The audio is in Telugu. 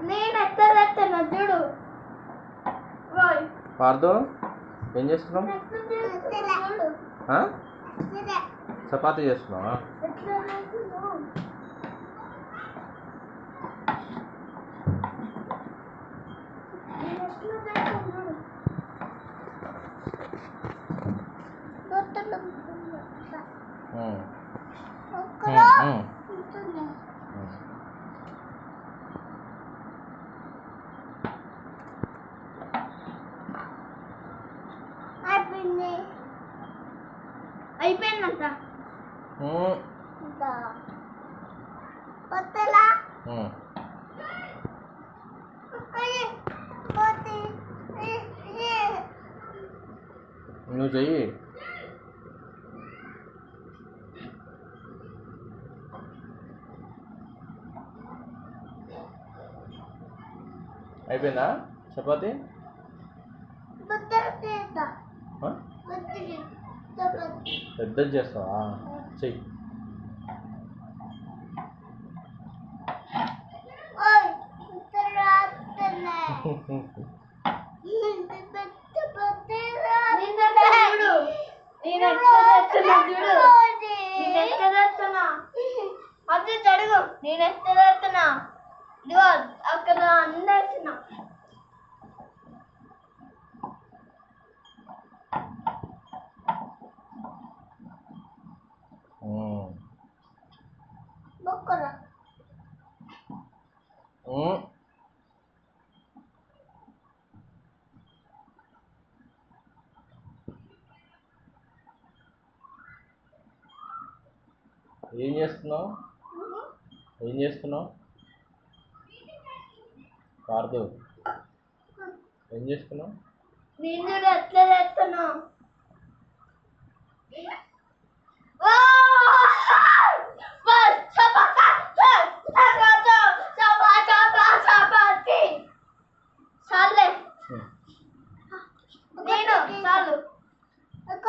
నేను ఎత్తలేస్తాను చూడు. పార్దు ఏం చేస్తున్నావు? చపాతీ చేస్తున్నావా? అయిపోయిందంట. నువ్వు చెయ్యి. అయిపోయిందా చపాతీ? పెద్దది చేస్తావా? చెయ్యి. అది జరుగు. నేను ఎత్తేస్తున్నా. ఇదిగో అక్కడ అందేస్తున్నా. బొక్కరా ఏం చేస్తున్నావు? ఏం చేస్తున్నావు పార్దు? ఏం చేస్తున్నావు? నేను ఎట్లా చేస్తున్నావు?